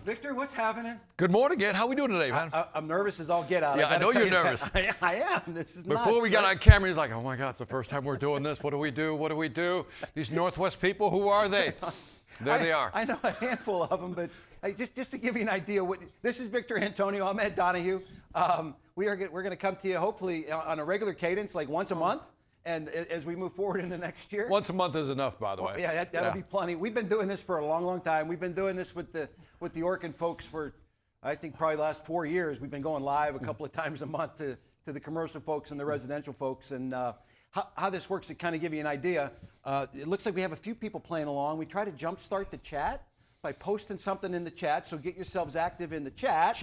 Victor, what's happening? Good morning, Ed. How we doing today, man? I'm nervous as all get out. Yeah, I know you're nervous. I am. This is Before nuts, we got right? on camera, he's like, oh my God, it's the first time we're doing this. What do we do? What do we do? These Northwest people, who are they? There they are. I know a handful of them, but just to give you an idea, this is Victor Antonio. I'm Ed Donahue. We're going to come to you hopefully on a regular cadence, like once a month. And as we move forward in the next year. Once a month is enough, by the way. Yeah, that'll be plenty. We've been doing this for a long, long time. We've been doing this with the Orkin folks for, I think, probably the last 4 years. We've been going live a couple of times a month to the commercial folks and the residential folks. And how this works, to kind of give you an idea, it looks like we have a few people playing along. We try to jumpstart the chat by posting something in the chat. So get yourselves active in the chat.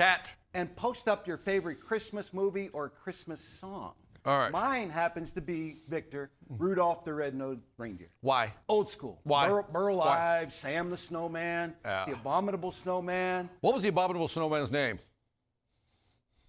And post up your favorite Christmas movie or Christmas song. All right. Mine happens to be, Victor, Rudolph the Red-Nosed Reindeer. Why? Old school. Why? Burl Ives, Sam the Snowman, the Abominable Snowman. What was the Abominable Snowman's name?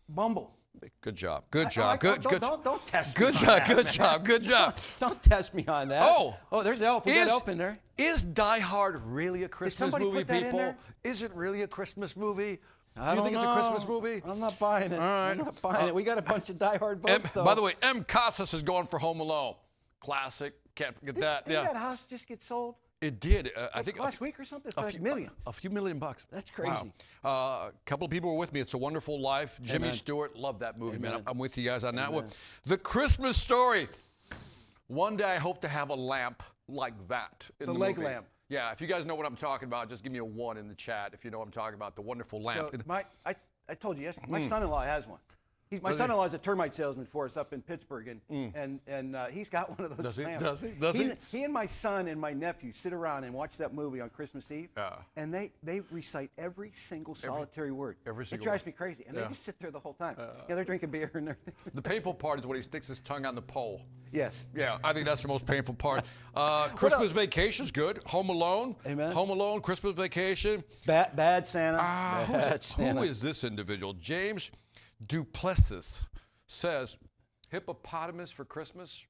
Bumble. Good job. Good job. Don't test me Good on job. that, Good man. job. Good job. Don't test me on that. Oh, there's Elf. We got Elf in there. Is Die Hard really a Christmas somebody movie, put that in people? there? Is it really a Christmas movie? I Do you don't think it's a know. Christmas movie? I'm not buying it. All right. I'm not buying it. We got a bunch of Die Hard votes, though. By the way, M. Casas is going for Home Alone. Classic. Can't forget that. Didn't that house just get sold? It did. I think last week or something. For like millions. A few $million. That's crazy. Wow. A couple of people were with me. It's a Wonderful Life. Jimmy Amen. Stewart, love that movie, Amen. man. I'm with you guys on that Amen. one. The Christmas Story. One day I hope to have a lamp like that in the leg movie. lamp. Yeah, if you guys know what I'm talking about, just give me a 1 in the chat if you know what I'm talking about. The wonderful lamp. So I told you yesterday, my son-in-law has one. My son-in-law is a termite salesman for us up in Pittsburgh, and he's got one of those lamps. Does he? He and my son and my nephew sit around and watch that movie on Christmas Eve, and they recite every single solitary word. Every single It drives me crazy, and they just sit there the whole time. They're drinking beer and everything. The painful part is when he sticks his tongue on the pole. Yes. Yeah, I think that's the most painful part. Christmas Vacation's good. Home Alone. Amen. Home Alone, Christmas Vacation. Bad Santa. Who is this individual? James Duplessis says, hippopotamus for Christmas?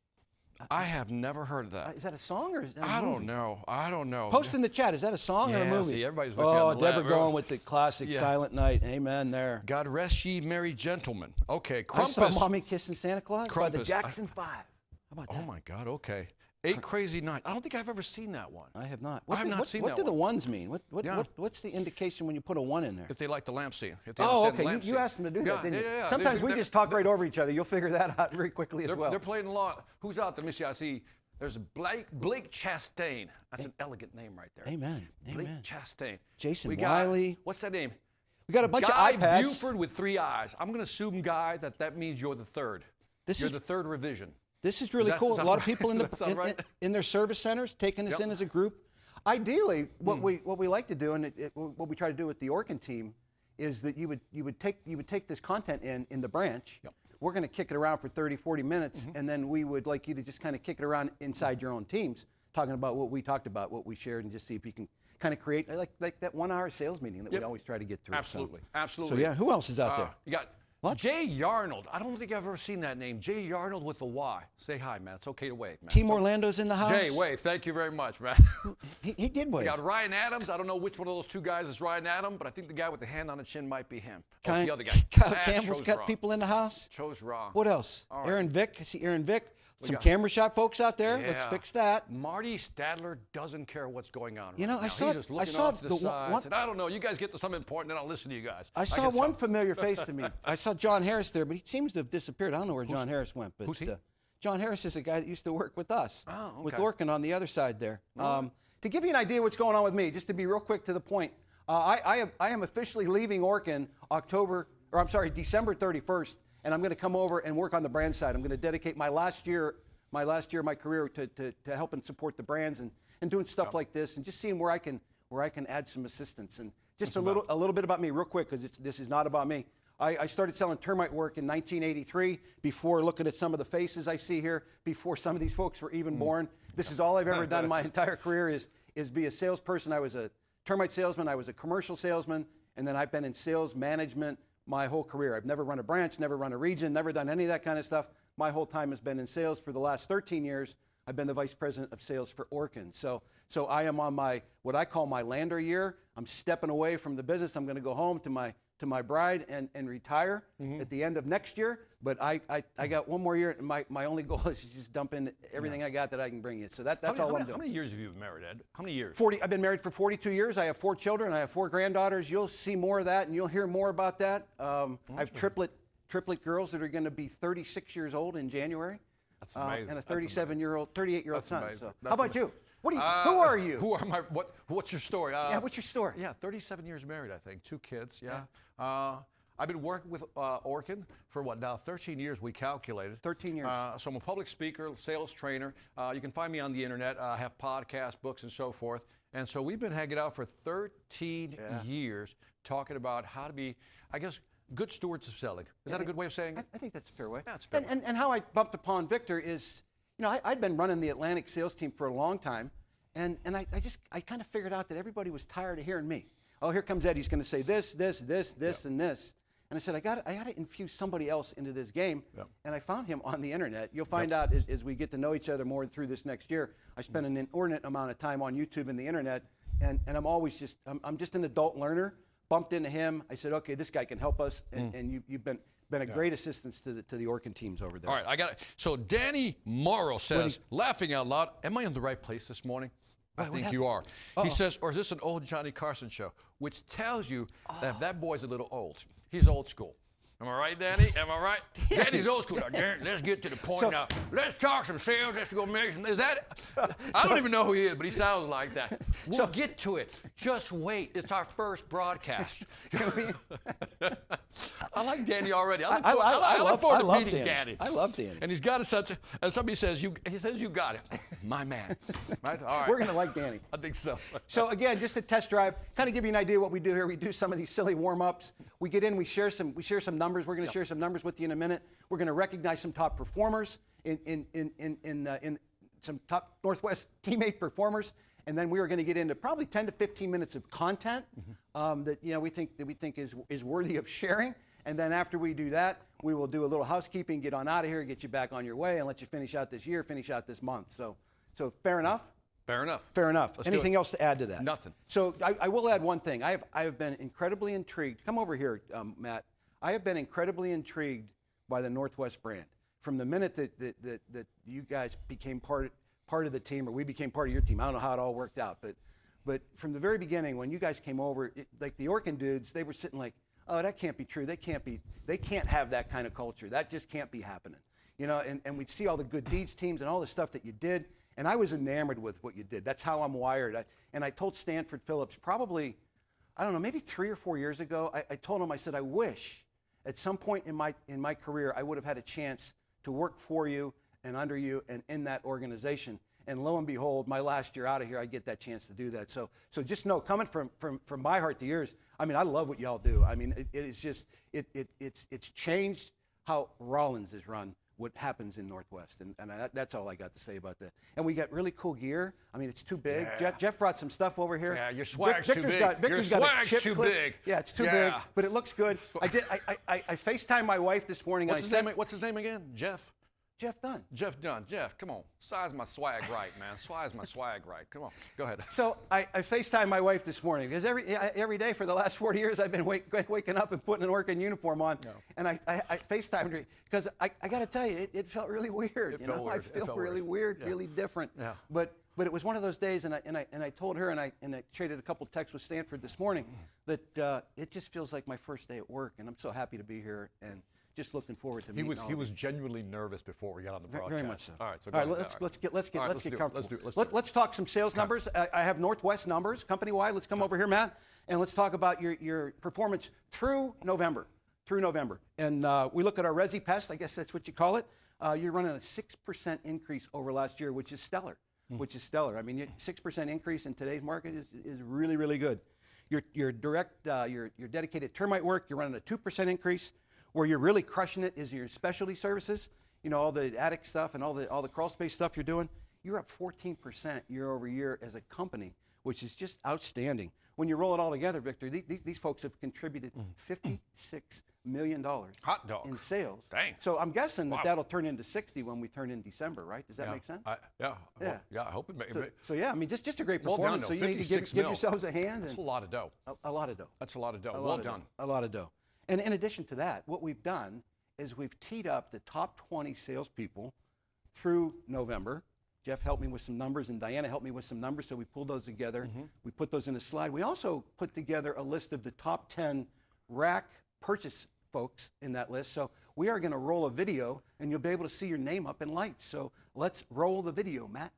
I have never heard of that. Is that a song or is that a I movie? don't know. Post in the chat. Is that a song or a movie? See, everybody's with me on the Deborah lab. going with the classic Silent Night. Amen there. God rest ye merry gentlemen. Okay, I saw Krampus. Mommy Kissing Santa Claus by the Krampus. Jackson 5. How about that? Oh my God, okay. 8 Crazy Nights. I don't think I've ever seen that one. I have not. I have not seen What that do the one. ones mean? What's the indication when you put a 1 in there? If they like the lamp scene. If they Oh, understand the okay. lamp You scene. asked them to do that, didn't you? Yeah. Sometimes we just talk right over each other. You'll figure that out very quickly as well. They're playing along. Who's out there? Let me see. I see there's Blake Chastain. That's an elegant name right there. Amen. Blake Amen. Chastain. Jason We got, Wiley. what's that name? We got a bunch Guy of iPads. Buford with 3 eyes. I'm going to assume, Guy, that means you're the third. You're the third revision. This is really cool. Does A that lot of right? people Does that sound right? in their service centers taking us in as a group. Ideally, what we like to do, and what we try to do with the Orkin team, is that you would take this content in the branch. Yep. We're going to kick it around for 30, 40 minutes, and then we would like you to just kind of kick it around inside your own teams, talking about what we talked about, what we shared, and just see if you can kind of create like that 1-hour sales meeting that we always try to get through. Absolutely. So Absolutely. yeah, who else is out there? You got Jay Yarnold. I don't think I've ever seen that name. Jay Yarnold with a Y. Say hi, man. It's okay to wave, man. Team Orlando's in the house. Jay, wave. Thank you very much, man. He did wave. We got Ryan Adams. I don't know which one of those 2 guys is Ryan Adams, but I think the guy with the hand on the chin might be him. Oh, it's the other guy. Kyle Campbell's got people in the house. Chose wrong. What else? All right. Aaron Vick. I see Aaron Vick. Some camera shot folks out there. Yeah. Let's fix that. Marty Stadler doesn't care what's going on. You know, right I now. saw- He's just I looking saw off to the the side. one- Said, I don't know. You guys get to something important, then I'll listen to you guys. I saw one familiar face to me. I saw John Harris there, but he seems to have disappeared. I don't know where John Harris went. But, who's he? John Harris is a guy that used to work with us, with okay. Orkin on the other side there. To give you an idea what's going on with me, just to be real quick to the point, I am officially leaving Orkin December 31st, and I'm going to come over and work on the brand side. I'm going to dedicate my last year of my career to helping support the brands and doing stuff like this and just seeing where I can add some assistance. And just a little bit about me real quick, because this is not about me. I started selling termite work in 1983, before looking at some of the faces I see here, before some of these folks were even born. This is all I've ever done my entire career is be a salesperson. I was a termite salesman, I was a commercial salesman, and then I've been in sales management my whole career. I've never run a branch, never run a region, never done any of that kind of stuff. My whole time has been in sales for the last 13 years. I've been the vice president of sales for Orkin. So I am on what I call my lander year. I'm stepping away from the business. I'm going to go home to my bride and retire at the end of next year. But I got one more year, and my only goal is to just dump in everything I got that I can bring in. So that's all I'm doing. How many years have you been married, Ed? How many years? 40. I've been married for 42 years. I have 4 children. I have 4 granddaughters. You'll see more of that, and you'll hear more about that. I have triplet girls that are going to be 36 years old in January. That's amazing. And a 38-year-old son. Amazing. So, how about you? Who are you? What's your story? What's your story? Yeah, 37 years married, I think. 2 kids, yeah. I've been working with Orkin for what now? 13 years, we calculated. 13 years. So I'm a public speaker, sales trainer. You can find me on the internet. I have podcasts, books, and so forth. And so we've been hanging out for 13 years talking about how to be, I guess, good stewards of selling. Is that a good way of saying it? I think that's a fair way. That's fair. And how I bumped upon Victor is, I'd been running the Atlantic sales team for a long time, and I kind of figured out that everybody was tired of hearing me. Oh, here comes Ed. He's going to say this, and this. And I said, I got to infuse somebody else into this game. Yep. And I found him on the internet. You'll find out as we get to know each other more through this next year. I spend an inordinate amount of time on YouTube and the internet, and I'm always I'm just an adult learner. Bumped into him. I said, okay, this guy can help us, and you've been a great assistance to the Orkin teams over there. All right, I got it. So Danny Morrow says, laughing out loud, am I in the right place this morning? I think you are. He says, or is this an old Johnny Carson show? Which tells you that boy's a little old. He's old school. Am I right, Danny? Am I right? Danny's old school. Now, Danny, let's get to the point now. Let's talk some sales. Let's go make some. Is that? I don't even know who he is, but he sounds like that. We'll get to it. Just wait. It's our first broadcast. I like Danny already. I look forward to meeting Danny. I love Danny. And he's got such. And somebody says you got it, my man. Right? All right. We're gonna like Danny. I think so. So again, just a test drive, kind of give you an idea what we do here. We do some of these silly warm-ups. We get in, we share some numbers. We're going to share some numbers with you in a minute. We're going to recognize some top performers in some top NorthWest teammate performers, and then we are going to get into probably 10 to 15 minutes of content that we think is worthy of sharing. And then after we do that, we will do a little housekeeping, get on out of here, get you back on your way, and let you finish out this year, finish out this month. So fair enough. Fair enough. Fair enough. Anything else to add to that? Nothing. So I will add one thing. I have been incredibly intrigued. Come over here, Matt. I have been incredibly intrigued by the NorthWest brand from the minute that you guys became part of the team, or we became part of your team. I don't know how it all worked out, but from the very beginning, when you guys came over, like the Orkin dudes, they were sitting like, oh, that can't be true. They can't have that kind of culture. That just can't be happening. And we'd see all the good deeds teams and all the stuff that you did. And I was enamored with what you did. That's how I'm wired. And I told Stanford Phillips probably, I don't know, maybe 3 or 4 years ago, I told him, I said, I wish at some point in my career I would have had a chance to work for you and under you and in that organization. And lo and behold, my last year out of here, I get that chance to do that. So just know, coming from my heart to yours, I mean, I love what y'all do. I mean, it is just, it's changed how Rollins is run. What happens in NorthWest, and that's all I got to say about that. And we got really cool gear. I mean, it's too big. Yeah. Jeff brought some stuff over here. Yeah, your swag's too big. Victor's got a chip clip. Big. Yeah, it's too big, but it looks good. I FaceTimed my wife this morning. What's his name again? Jeff? Jeff Dunn. Jeff Dunn. Jeff, come on. Size my swag right, man. Size my swag right. Come on. Go ahead. So I FaceTimed my wife this morning because every day for the last 40 years I've been waking up and putting an Orkin uniform on. No. And I FaceTimed her because I got to tell you, it felt really weird. It felt weird. I feel really weird, really different. Yeah. But it was one of those days, and I told her, and I traded a couple texts with Stanford this morning that it just feels like my first day at work, and I'm so happy to be here and just looking forward to meeting He was genuinely nervous before we got on the broadcast. Very much so. All right, so let's get comfortable. Let's talk some sales numbers. I have NorthWest numbers company-wide. Let's come over here, Matt, and let's talk about your performance through November. And we look at our Resi Pest. I guess that's what you call it. You're running a 6% increase over last year, which is stellar. I mean, 6% increase in today's market is really, really good. Your dedicated termite work, you're running a 2% increase. Where you're really crushing it is your specialty services, all the attic stuff and all the crawl space stuff you're doing. You're up 14% year over year as a company, which is just outstanding. When you roll it all together, Victor, these folks have contributed $56 million Hot dog. in sales. Dang. So I'm guessing that Wow. that'll turn into 60 when we turn in December, right? Does that make sense? Yeah. Yeah. I hope it makes. So yeah, I mean, just a great Well done, performance. though. So you need to 56 give mil. yourselves a hand. That's and a lot of dough. a lot of dough. That's a lot of dough. A Well lot of done. dough. A lot of dough. And in addition to that, what we've done is we've teed up the top 20 salespeople through November. Jeff helped me with some numbers, and Diana helped me with some numbers, so we pulled those together. We put those in a slide. We also put together a list of the top 10 rack purchase folks in that list. So we are going to roll a video, and you'll be able to see your name up in lights. So let's roll the video, Matt.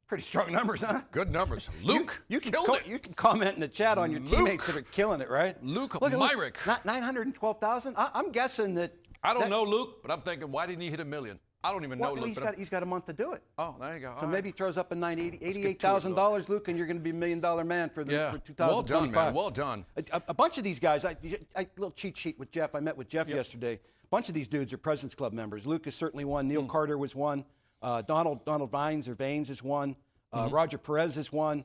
Pretty strong numbers, huh? Good numbers. Luke, you can killed it. You can comment in the chat on your teammates that are killing it, right? Luke Look, Myrick. 912,000. I'm guessing that. I don't know Luke, but I'm thinking, why didn't he hit $1 million? I don't even know Luke. He's got a month to do it. Oh, there you go. So maybe he throws up a $88,000, Luke, and you're going to be $1 million man for 2025. Well done, man. Well done. A bunch of these guys, a little cheat sheet with Jeff. I met with Jeff yesterday. A bunch of these dudes are President's Club members. Luke is certainly one. Neil Carter was one. Donald Vines is one. Roger Perez is one.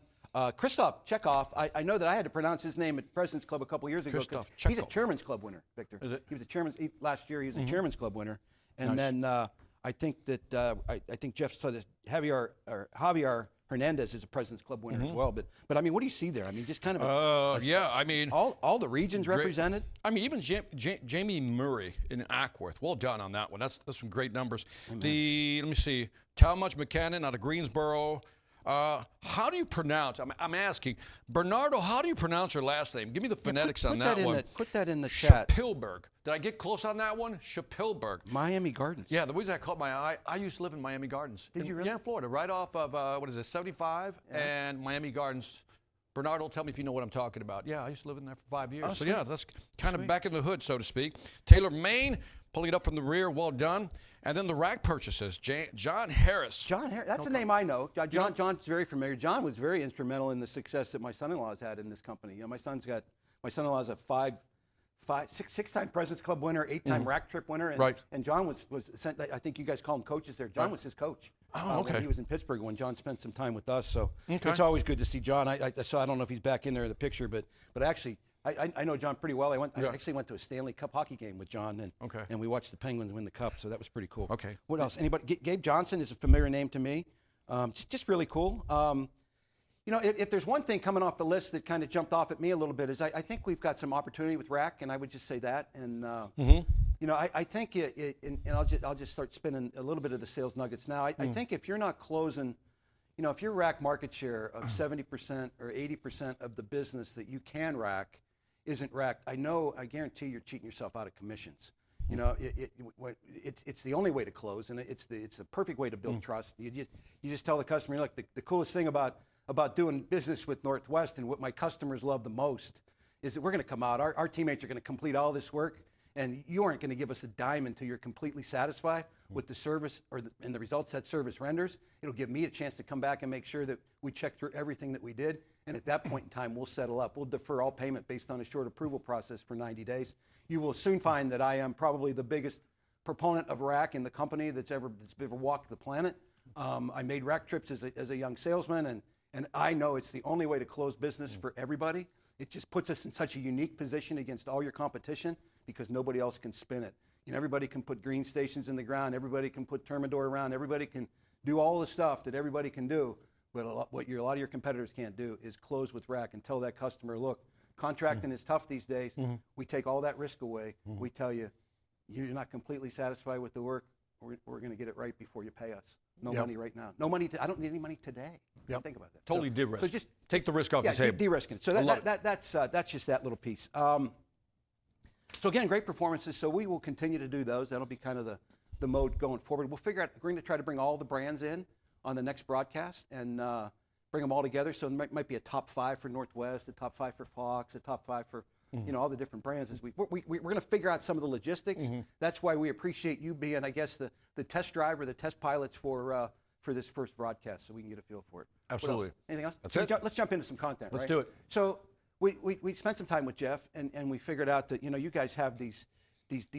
Christoph Chekhov, I know that I had to pronounce his name at President's Club a couple years ago because he's a Chairman's Club winner, Victor. Is it? He was a Chairman's, last year he was a Chairman's Club winner. And then I think that, I think Jeff said this, Javier Hernandez is a President's Club winner as well. But I mean, what do you see there? I mean, just kind of I mean, all the regions represented. I mean, even Jamie Murray in Ackworth. Well done on that one. That's some great numbers. Let me see. Talmadge McCannon out of Greensboro. How do you pronounce? I'm asking Bernardo. How do you pronounce your last name? Give me the phonetics on that one. Put that in the chat. Shapilberg. Did I get close on that one? Shapilberg. Miami Gardens. Yeah, the reason I caught my eye, I used to live in Miami Gardens. Did you really? Yeah, in Florida, right off of 75 and Miami Gardens. Bernardo, tell me if you know what I'm talking about. Yeah, I used to live in there for 5 years. So yeah, that's kind of back in the hood, so to speak. Taylor Maine, pulling it up from the rear, well done. And then the rack purchases, John Harris. John Harris, that's a name I know. John's very familiar. John was very instrumental in the success that my son-in-law's had in this company. You know, my son-in-law's a six-time President's Club winner, 8-time rack trip winner. And, and John was sent, I think you guys call him coaches there. John was his coach. Oh, okay. When he was in Pittsburgh when John spent some time with us. So it's always good to see John. I don't know if he's back in there in the picture, but actually, I know John pretty well. I actually went to a Stanley Cup hockey game with John, and we watched the Penguins win the Cup, so that was pretty cool. Okay. What else? Anybody? Gabe Johnson is a familiar name to me. Just really cool. You know, if there's one thing coming off the list that kind of jumped off at me a little bit is I think we've got some opportunity with rack, and I would just say that. And you know, I think and I'll just start spinning a little bit of the sales nuggets now. I think if you're not closing, you know, if your rack market share of 70% or 80% of the business that you can rack isn't racked, I guarantee you're cheating yourself out of commissions. You know, it's the only way to close, and it's the perfect way to build trust. You just tell the customer, look, the coolest thing about doing business with NorthWest and what my customers love the most is that we're going to come out. Our teammates are going to complete all this work, and you aren't going to give us a dime until you're completely satisfied with the service and the results that service renders. It'll give me a chance to come back and make sure that we check through everything that we did. And at that point in time, we'll settle up. We'll defer all payment based on a short approval process for 90 days. You will soon find that I am probably the biggest proponent of rack in the company that's ever walked the planet. I made rack trips as a young salesman, and I know it's the only way to close business for everybody. It just puts us in such a unique position against all your competition because nobody else can spin it. You know, everybody can put green stations in the ground, everybody can put Termidor around, everybody can do all the stuff that everybody can do, but a lot of your competitors can't do is close with rack and tell that customer, look, contracting is tough these days. We take all that risk away. We tell you, you're not completely satisfied with the work, we're going to get it right before you pay us. No money right now. No money. I don't need any money today. Think about that. Totally de-risk. So just take the risk off the table. De-risking. So that's just that little piece. So again, great performances. So we will continue to do those. That'll be kind of the mode going forward. We'll figure out. We're going to try to bring all the brands in on the next broadcast and bring them all together. So there might be a top 5 for NorthWest, a top 5 for Fox, a top 5 for all the different brands. As we're going to figure out some of the logistics. That's why we appreciate you being, I guess, the test driver, the test pilots for this first broadcast, so we can get a feel for it. Absolutely. Anything else? That's it. Let's jump into some content. Let's do it. So we spent some time with Jeff, and we figured out that you guys have these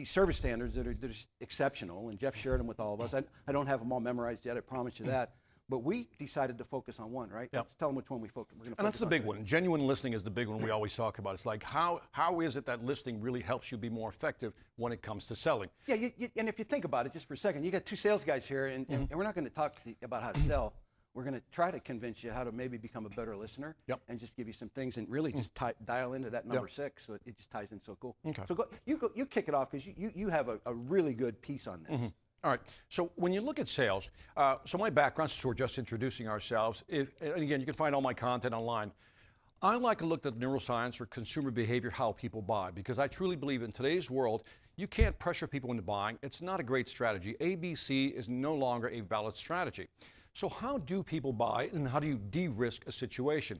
service standards that are just exceptional, and Jeff shared them with all of us. I don't have them all memorized yet. I promise you that. But we decided to focus on one, right? Yep. Let's tell them which one we're going to focus on. And that's the big one. Genuine listening is the big one we always talk about. It's like, how is it that listening really helps you be more effective when it comes to selling? Yeah, and if you think about it just for a second, you got 2 sales guys here, and we're not going to talk about how to sell. We're going to try to convince you how to maybe become a better listener and just give you some things and really just dial into that number 6 so it just ties in so cool. Okay. So you kick it off because you have a really good piece on this. All right. So when you look at sales, so my background, since we're just introducing ourselves, and again, you can find all my content online. I like to look at neuroscience or consumer behavior, how people buy, because I truly believe in today's world, you can't pressure people into buying. It's not a great strategy. ABC is no longer a valid strategy. So how do people buy, and how do you de-risk a situation?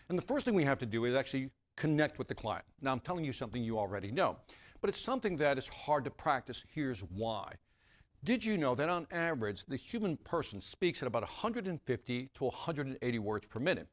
And the first thing we have to do is actually connect with the client. Now, I'm telling you something you already know, but it's something that is hard to practice. Here's why. Did you know that on average, the human person speaks at about 150 to 180 words per minute?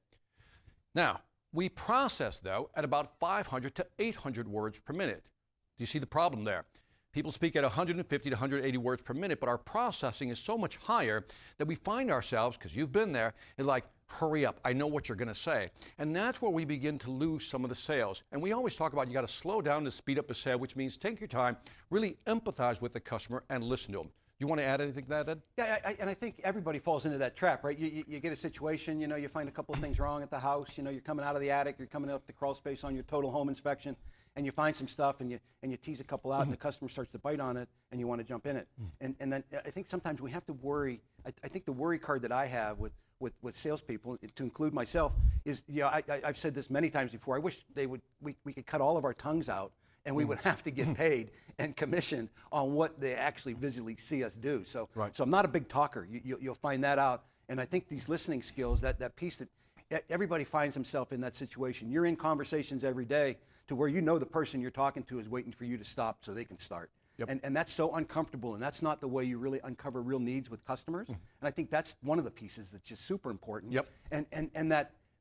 Now, we process, though, at about 500 to 800 words per minute. Do you see the problem there? People speak at 150 to 180 words per minute, but our processing is so much higher that we find ourselves, because you've been there, it's like, hurry up, I know what you're going to say. And that's where we begin to lose some of the sales. And we always talk about you got to slow down to speed up a sale, which means take your time, really empathize with the customer and listen to them. You want to add anything to that, Ed? Yeah, and I think everybody falls into that trap, right? You get a situation, you find a couple of things wrong at the house, you're coming out of the attic, you're coming up the crawl space on your total home inspection, and you find some stuff and you tease a couple out and the customer starts to bite on it and you want to jump in it. And then I think sometimes we have to worry. I think the worry card that I have with salespeople, to include myself, is I've said this many times before. I wish we could cut all of our tongues out and we would have to get paid and commissioned on what they actually visually see us do. So I'm not a big talker. You'll find that out. And I think these listening skills, that piece that everybody finds himself in that situation. You're in conversations every day to where the person you're talking to is waiting for you to stop so they can start. Yep. And that's so uncomfortable, and that's not the way you really uncover real needs with customers. And I think that's one of the pieces that's just super important. Yep. And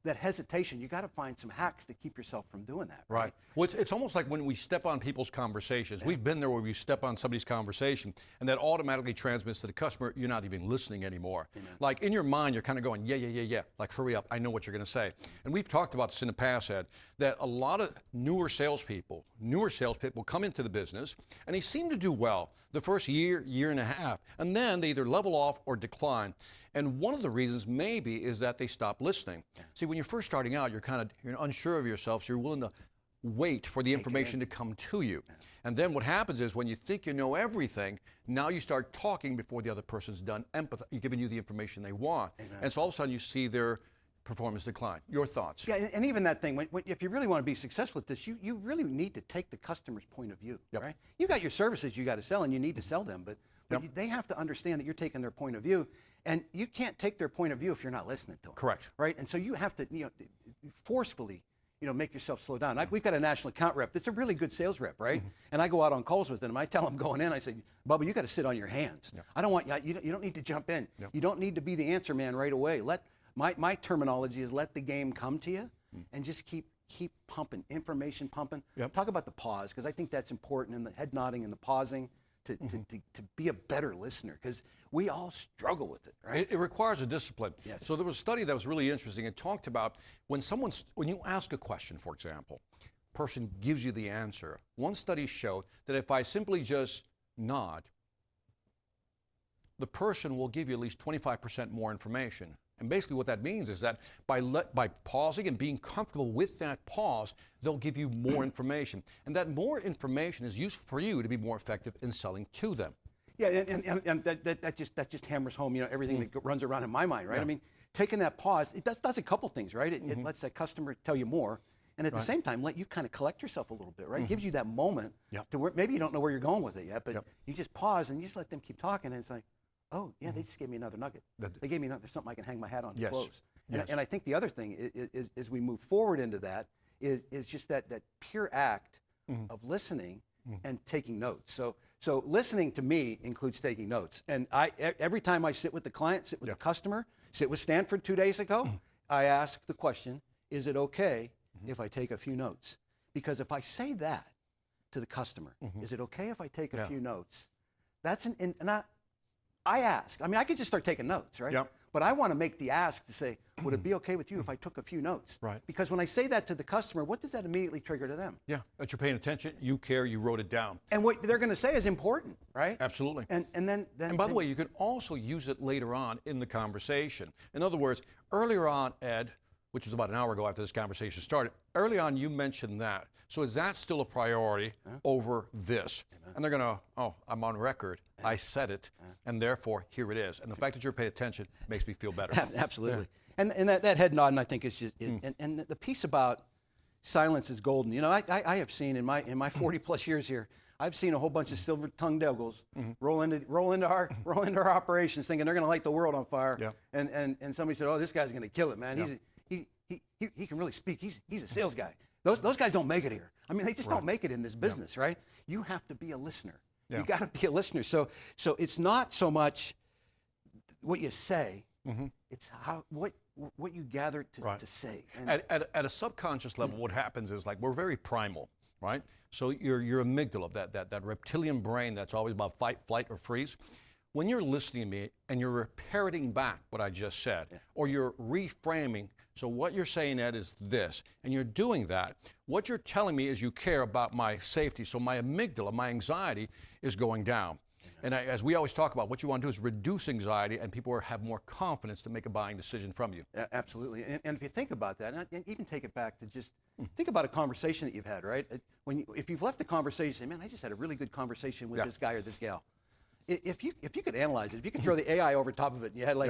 that hesitation, you got to find some hacks to keep yourself from doing that. Right. Well, it's almost like when we step on people's conversations. Yeah. We've been there where we step on somebody's conversation, and that automatically transmits to the customer, you're not even listening anymore. Amen. Like in your mind, you're kind of going, yeah. Like, hurry up, I know what you're going to say. And we've talked about this in the past, Ed, that a lot of newer salespeople come into the business, and they seem to do well the first year and a half, and then they either level off or decline. And one of the reasons maybe is that they stop listening. Yeah. See, when you're first starting out, you're unsure of yourself, so you're willing to wait for the information to come to you. Yeah. And then what happens is when you think you know everything, now you start talking before the other person's done giving you the information they want. Amen. And so all of a sudden you see their performance decline. Your thoughts? Yeah, and even that thing, if you really want to be successful at this, you really need to take the customer's point of view, right? You got your services you got to sell, and you need to sell them, but they have to understand that you're taking their point of view, and you can't take their point of view if you're not listening to them. Correct. Right? And so you have to forcefully make yourself slow down. Like we've got a national account rep that's a really good sales rep, right? Mm-hmm. And I go out on calls with them. I tell them going in, I say, Bubba, you got to sit on your hands. Yep. I don't want you don't need to jump in. Yep. You don't need to be the answer man right away. My terminology is let the game come to you and just keep pumping, information pumping. Yep. Talk about the pause, because I think that's important, and the head nodding and the pausing to be a better listener, because we all struggle with it, right? It requires a discipline. Yes. So there was a study that was really interesting. It talked about when you ask a question, for example, person gives you the answer. One study showed that if I simply just nod, the person will give you at least 25% more information. And basically what that means is that by pausing and being comfortable with that pause, they'll give you more information. And that more information is useful for you to be more effective in selling to them. Yeah, and that just hammers home, everything that runs around in my mind, right? Yeah. I mean, taking that pause, it does a couple things, right? It lets that customer tell you more, and at the same time, let you kind of collect yourself a little bit, right? It gives you that moment to where maybe you don't know where you're going with it yet, but you just pause and you just let them keep talking, and it's like, oh, yeah, they just gave me another nugget. They gave me something I can hang my hat on to close. And I think the other thing is as we move forward into that is just that pure act of listening and taking notes. So listening to me includes taking notes. And every time I sit with the client, sit with the customer, sit with Stanford 2 days ago, I ask the question, is it okay if I take a few notes? Because if I say that to the customer, is it okay if I take a few notes? That's I ask. I mean, I could just start taking notes, right? Yep. But I want to make the ask to say, would it be okay with you if I took a few notes? Right. Because when I say that to the customer, what does that immediately trigger to them? Yeah, that you're paying attention, you care, you wrote it down. And what they're going to say is important, right? Absolutely. And then And by the way, you can also use it later on in the conversation. In other words, earlier on, Ed, which was about an hour ago after this conversation started, early on you mentioned that. So is that still a priority over this? And they're going to, oh, I'm on record. I said it, and therefore here it is. And the fact that you're paying attention makes me feel better. Absolutely. And that head nodding, I think, is just, and the piece about silence is golden. I have seen in my 40 plus years here, I've seen a whole bunch of silver-tongued devils roll into our operations, thinking they're going to light the world on fire. Yeah. And somebody said, "Oh, this guy's going to kill it, man. He can really speak. He's a sales guy." Those guys don't make it here. I mean, they just don't make it in this business, right? You have to be a listener. Yeah. You got to be a listener. So it's not so much what you say; it's what you gather to say. And At a subconscious level, what happens is, like, we're very primal, right? So your amygdala, that reptilian brain that's always about fight, flight, or freeze. When you're listening to me and you're parroting back what I just said, or you're reframing, so what you're saying, Ed, is this, and you're doing that, what you're telling me is you care about my safety. So my amygdala, my anxiety, is going down. And as we always talk about, what you want to do is reduce anxiety, and people have more confidence to make a buying decision from you. Absolutely. And if you think about that, and even take it back to just think about a conversation that you've had, right? If you've left the conversation, say, man, I just had a really good conversation with this guy or this gal. If you could analyze it, if you could throw the AI over top of it, and you had like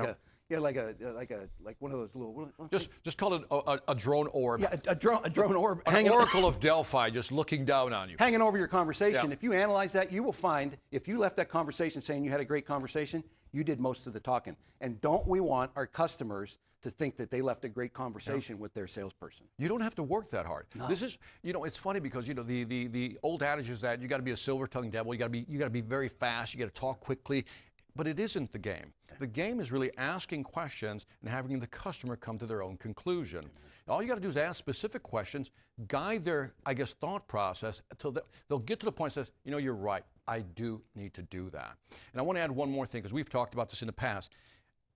one of those little just call it a drone orb. Yeah, a drone orb. An oracle of Delphi just looking down on you. Hanging over your conversation. Yeah. If you analyze that, you will find if you left that conversation saying you had a great conversation, you did most of the talking. And don't we want our customers to think that they left a great conversation with their salesperson? You don't have to work that hard. No. This is, it's funny because the old adage is that you got to be a silver-tongued devil. You got to be very fast. You got to talk quickly. But it isn't the game. The game is really asking questions and having the customer come to their own conclusion. All you got to do is ask specific questions, guide their, thought process until they'll get to the point that says, you're right, I do need to do that. And I want to add one more thing, because we've talked about this in the past.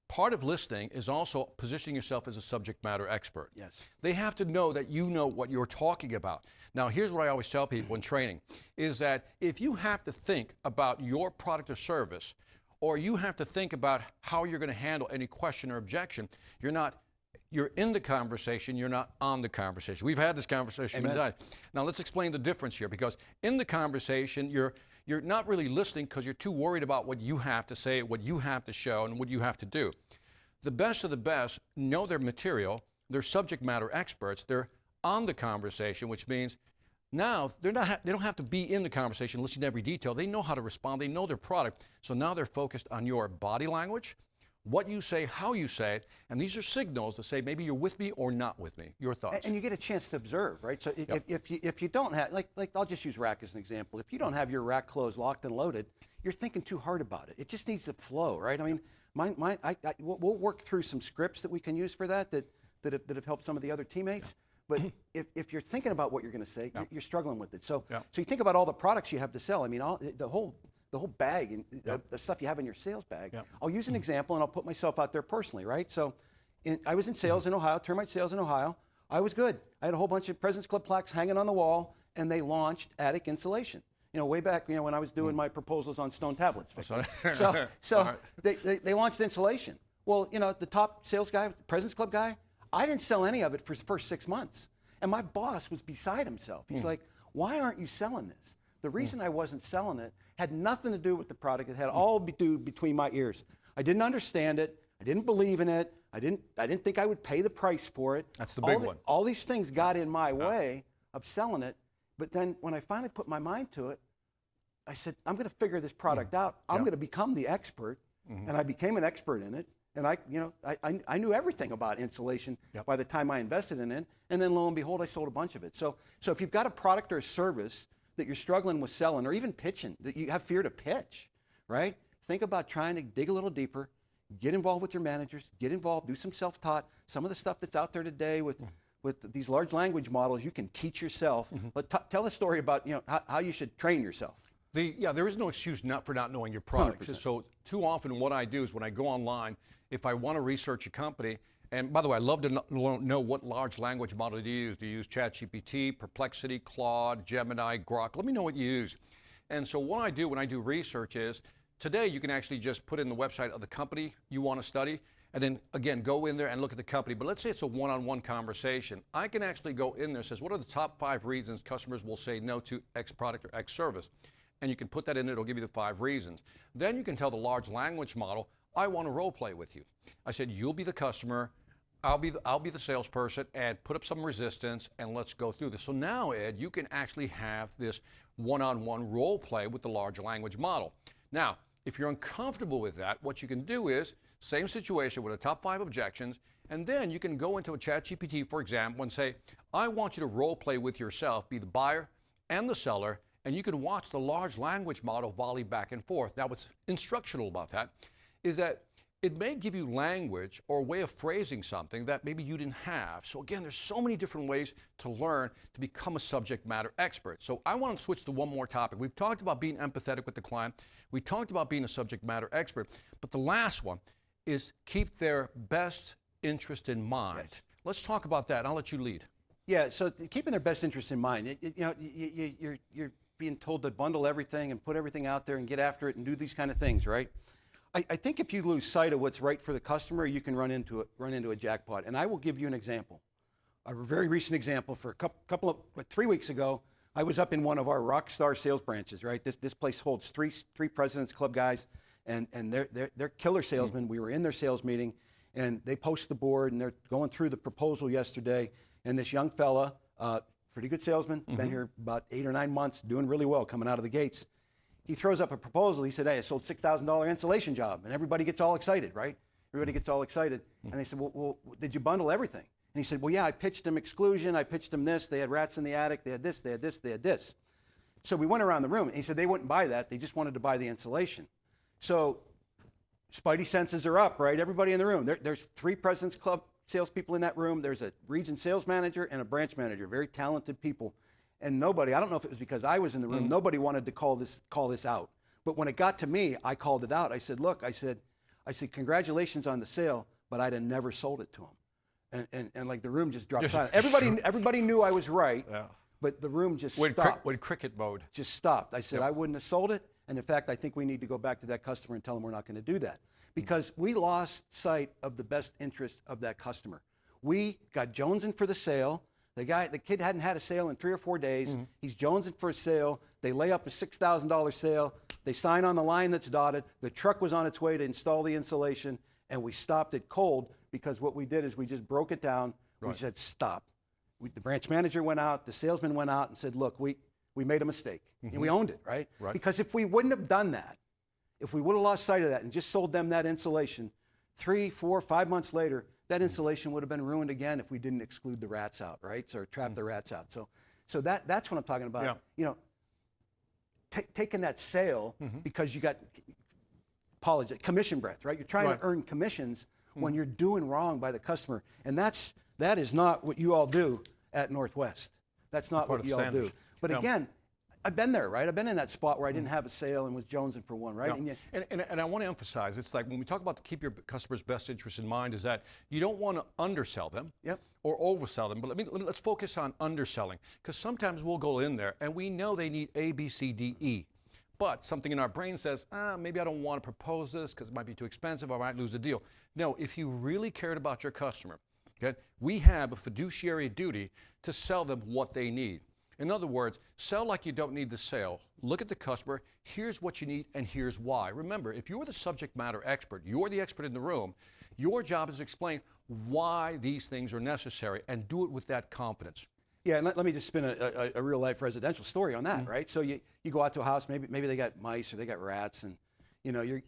Part of listening is also positioning yourself as a subject matter expert. Yes. They have to know that you know what you're talking about. Now, here's what I always tell people in training, is that if you have to think about your product or service, or you have to think about how you're going to handle any question or objection, you're in the conversation, you're not on the conversation. We've had this conversation many times. Now let's explain the difference here, because in the conversation, you're not really listening because you're too worried about what you have to say, what you have to show, and what you have to do. The best of the best know their material, they're subject matter experts, they're on the conversation, which means now they don't have to be in the conversation listening to every detail. They know how to respond, they know their product. So now they're focused on your body language, what you say, how you say it, and these are signals to say maybe you're with me or not with me. Your thoughts. And you get a chance to observe, right? So if you don't have, like I'll just use rack as an example. If you don't have your rack closed, locked and loaded, you're thinking too hard about it. It just needs to flow, right? I mean, we'll work through some scripts that we can use for that have helped some of the other teammates. But if you're thinking about what you're going to say, you're struggling with it. So you think about all the products you have to sell. I mean, the the whole bag and the stuff you have in your sales bag. Yep. I'll use an example, and I'll put myself out there personally, right? So I was in sales in Ohio, termite sales in Ohio. I was good. I had a whole bunch of President's Club plaques hanging on the wall, and they launched attic insulation. Way back, when I was doing my proposals on stone tablets. So they launched insulation. Well, the top sales guy, President's Club guy, I didn't sell any of it for the first 6 months. And my boss was beside himself. He's like, why aren't you selling this? The reason I wasn't selling it had nothing to do with the product. It had all to do between my ears. I didn't understand it. I didn't believe in it. I didn't think I would pay the price for it. That's the big one. All these things got in my way of selling it. But then when I finally put my mind to it, I said, I'm going to figure this product out. I'm going to become the expert. And I became an expert in it. And I knew everything about insulation by the time I invested in it. And then lo and behold, I sold a bunch of it. So if you've got a product or a service that you're struggling with selling or even pitching, that you have fear to pitch, right? Think about trying to dig a little deeper, get involved with your managers, get involved, do some self-taught. Some of the stuff that's out there today with these large language models, you can teach yourself. But tell the story about how you should train yourself. There is no excuse for not knowing your product. 100%. So too often what I do is when I go online, if I want to research a company, and by the way, I love to know what large language model you use. Do you use ChatGPT, Perplexity, Claude, Gemini, Grok? Let me know what you use. And so what I do when I do research is, today you can actually just put in the website of the company you want to study, and then again, go in there and look at the company. But let's say it's a one-on-one conversation. I can actually go in there and says, what are the top 5 reasons customers will say no to X product or X service? And you can put that in there, it'll give you the 5 reasons. Then you can tell the large language model, I want to role play with you. I said, you'll be the customer, I'll be the salesperson, and put up some resistance, and let's go through this. So now, Ed, you can actually have this one-on-one role play with the large language model. Now, if you're uncomfortable with that, what you can do is, same situation with the top 5 objections, and then you can go into a ChatGPT, for example, and say, I want you to role play with yourself, be the buyer and the seller, and you can watch the large language model volley back and forth. Now, what's instructional about that is that it may give you language or a way of phrasing something that maybe you didn't have. So again, there's so many different ways to learn to become a subject matter expert. So I want to switch to one more topic. We've talked about being empathetic with the client. We talked about being a subject matter expert. But the last one is keep their best interest in mind. Right. Let's talk about that. I'll let you lead. Yeah, so keeping their best interest in mind. You're being told to bundle everything and put everything out there and get after it and do these kind of things, right? I think if you lose sight of what's right for the customer, you can run into a jackpot. And I will give you an example, a very recent example. For a 3 weeks ago, I was up in one of our rock star sales branches, right? This place holds three President's Club guys, and they're killer salesmen. We were in their sales meeting, and they post the board, and they're going through the proposal yesterday. And this young fella, pretty good salesman, been here about 8 or 9 months, doing really well coming out of the gates. He throws up a proposal. He said, hey, I sold $6,000 insulation job. And everybody gets all excited, right? Everybody gets all excited. And they said, well, did you bundle everything? And he said, well, yeah, I pitched them exclusion. I pitched them this. They had rats in the attic. They had this, they had this, they had this. So we went around the room, and he said they wouldn't buy that. They just wanted to buy the insulation. So spidey senses are up, right? Everybody in the room. There's 3 President's Club salespeople in that room. There's a region sales manager and a branch manager, very talented people. And nobody, I don't know if it was because I was in the room, nobody wanted to call this out. But when it got to me, I called it out. I said, look, I said, congratulations on the sale, but I'd have never sold it to him. And like the room just dropped silent. Everybody knew I was right, but the room just stopped. Went cricket mode. Just stopped. I said, I wouldn't have sold it. And in fact, I think we need to go back to that customer and tell them we're not going to do that. Because we lost sight of the best interest of that customer. We got jonesing for the sale. The kid hadn't had a sale in 3 or 4 days. He's jonesing for a sale. They lay up a $6,000 sale. They sign on the line that's dotted. The truck was on its way to install the insulation, and we stopped it cold because what we did is we just broke it down. Right. We said, stop. The branch manager went out. The salesman went out and said, look, we made a mistake. And we owned it, right? Because if we wouldn't have done that, if we would have lost sight of that and just sold them that insulation, 3, 4, 5 months later, that insulation would have been ruined again if we didn't exclude the rats out, right? So trap the rats out. So that's what I'm talking about. Yeah. You know, taking that sale because you got commission breath, right? You're trying to earn commissions when you're doing wrong by the customer, and that is not what you all do at NorthWest. That's not what you all do. But again, I've been there, right? I've been in that spot where I didn't have a sale and was jonesing for one, right? Yeah. And I want to emphasize, it's like when we talk about to keep your customers' best interest in mind, is that you don't want to undersell them or oversell them. But let's focus on underselling, because sometimes we'll go in there and we know they need A, B, C, D, E. But something in our brain says, maybe I don't want to propose this because it might be too expensive, or I might lose a deal. No, if you really cared about your customer, okay, we have a fiduciary duty to sell them what they need. In other words, sell like you don't need the sale. Look at the customer. Here's what you need, and here's why. Remember, if you're the subject matter expert, you're the expert in the room, your job is to explain why these things are necessary and do it with that confidence. Yeah, and let me just spin a real life residential story on that, right? So you go out to a house, maybe they got mice or they got rats, and they're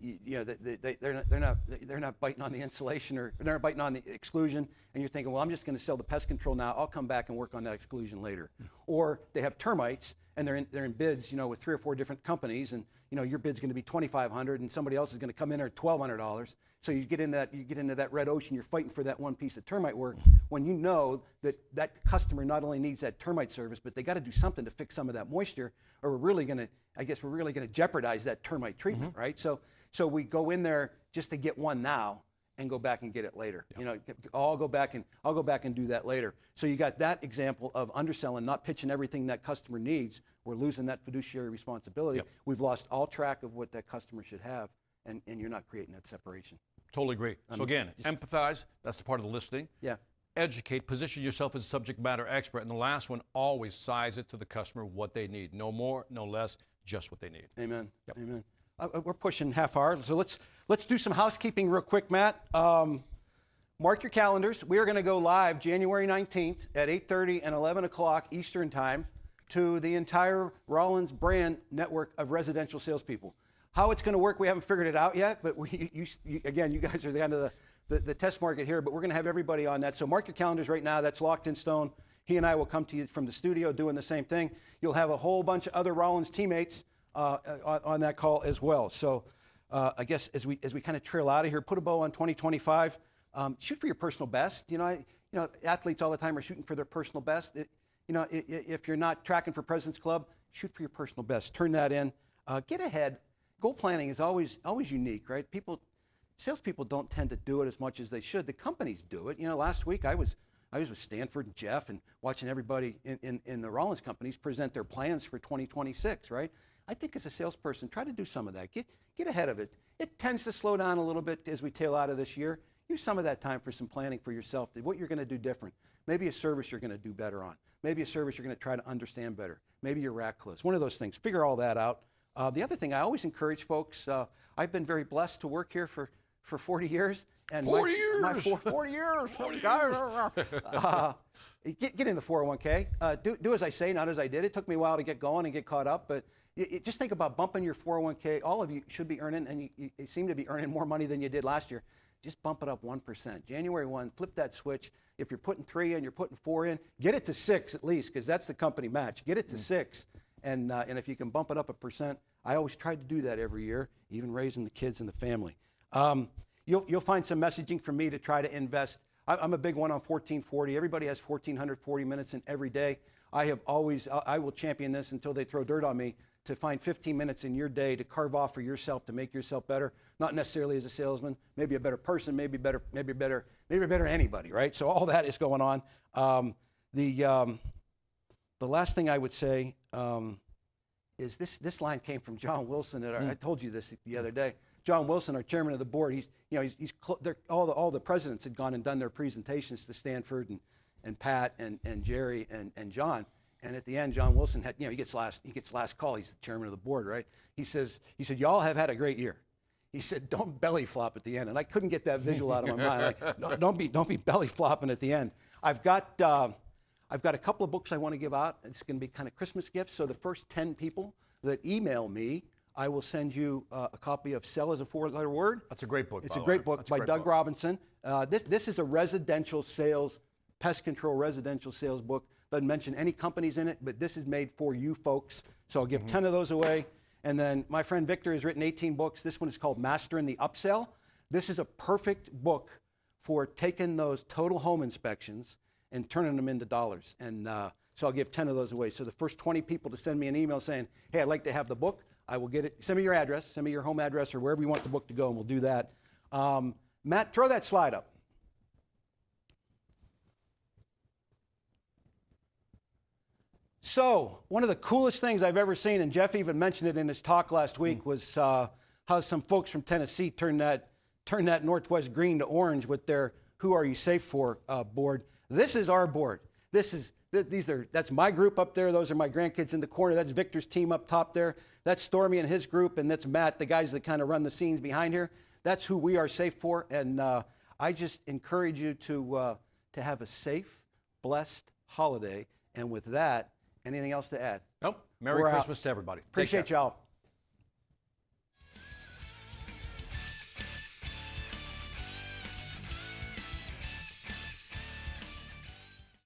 not biting on the insulation, or they're not biting on the exclusion, and you're thinking, well, I'm just going to sell the pest control now. I'll come back and work on that exclusion later. Or they have termites and they're in bids, with 3 or 4 different companies, and your bid's going to be $2,500, and somebody else is going to come in there at $1,200. So you get into that red ocean. You're fighting for that one piece of termite work when you know that customer not only needs that termite service, but they got to do something to fix some of that moisture, or we're really going to jeopardize that termite treatment, right? So we go in there just to get one now and go back and get it later. I'll go back and do that later. So you got that example of underselling, not pitching everything that customer needs. We're losing that fiduciary responsibility. We've lost all track of what that customer should have, and you're not creating that separation. Totally agree. So again, empathize, that's the part of the listening. Yeah. Educate, position yourself as a subject matter expert. And the last one, always size it to the customer what they need. No more, no less, just what they need. Amen. Yep. Amen. We're pushing half hour, so let's do some housekeeping real quick, Matt. Mark your calendars. We are going to go live January 19th at 8:30 and 11 o'clock Eastern Time to the entire Rollins brand network of residential salespeople. How it's going to work, we haven't figured it out yet, but again, you guys are the end of the test market here, but we're going to have everybody on that. So mark your calendars right now. That's locked in stone. He and I will come to you from the studio doing the same thing. You'll have a whole bunch of other Rollins teammates on that call as well. So I guess as we kind of trail out of here, put a bow on 2025. Shoot for your personal best. Athletes all the time are shooting for their personal best. If you're not tracking for President's Club, shoot for your personal best. Turn that in. Get ahead. Goal planning is always unique, right? Salespeople don't tend to do it as much as they should. The companies do it. Last week I was with Stanford and Jeff and watching everybody in the Rollins companies present their plans for 2026, right? I think as a salesperson, try to do some of that. Get ahead of it. It tends to slow down a little bit as we tail out of this year. Use some of that time for some planning for yourself, what you're going to do different. Maybe a service you're going to do better on. Maybe a service you're going to try to understand better. Maybe your rack close. One of those things. Figure all that out. The other thing I always encourage folks, I've been very blessed to work here for 40 years. And 40 years! 40 years! 40 years! Get in the 401k. Do as I say, not as I did. It took me a while to get going and get caught up, but just think about bumping your 401k. All of you should be earning, and you seem to be earning more money than you did last year. Just bump it up 1%. January 1, flip that switch. If you're putting 3 in, you're putting 4 in, get it to 6 at least, because that's the company match. Get it to 6, and if you can bump it up 1%, I always tried to do that every year, even raising the kids and the family. You'll find some messaging from me to try to invest. I'm a big one on 1440. Everybody has 1,440 minutes in every day. I will champion this until they throw dirt on me, to find 15 minutes in your day to carve off for yourself, to make yourself better, not necessarily as a salesman, maybe a better person, maybe better anybody, right? So all that is going on. The last thing I would say is this line came from John Wilson. I told you this the other day. John Wilson, our chairman of the board, all the presidents had gone and done their presentations to Stanford and Pat and Jerry and John. And at the end, John Wilson had, he gets last call. He's the chairman of the board, right? He said, y'all have had a great year. He said, don't belly flop at the end. And I couldn't get that visual out of my mind. Like, no, don't be belly flopping at the end. I've got a couple of books I want to give out. It's going to be kind of Christmas gifts. So the first 10 people that email me, I will send you a copy of Sell as a 4-Letter Word. That's a great book. It's a great book by Doug Robinson. This is a residential sales, pest control residential sales book. Doesn't mention any companies in it, but this is made for you folks. So I'll give 10 of those away. And then my friend Victor has written 18 books. This one is called Mastering the Upsell. This is a perfect book for taking those total home inspections and turning them into dollars. And So I'll give 10 of those away. So the first 20 people to send me an email saying, hey, I'd like to have the book, I will get it. Send me your address, send me your home address or wherever you want the book to go, and we'll do that. Matt, throw that slide up. So one of the coolest things I've ever seen, and Jeff even mentioned it in his talk last week, was how some folks from Tennessee turned that Northwest green to orange with their Who Are You Safe For board. This is our board. That's my group up there. Those are my grandkids in the corner. That's Victor's team up top there. That's Stormy and his group, and that's Matt, the guys that kind of run the scenes behind here. That's who we are safe for, and I just encourage you to have a safe, blessed holiday. And with that, anything else to add? Nope. Merry Christmas to everybody. Appreciate y'all.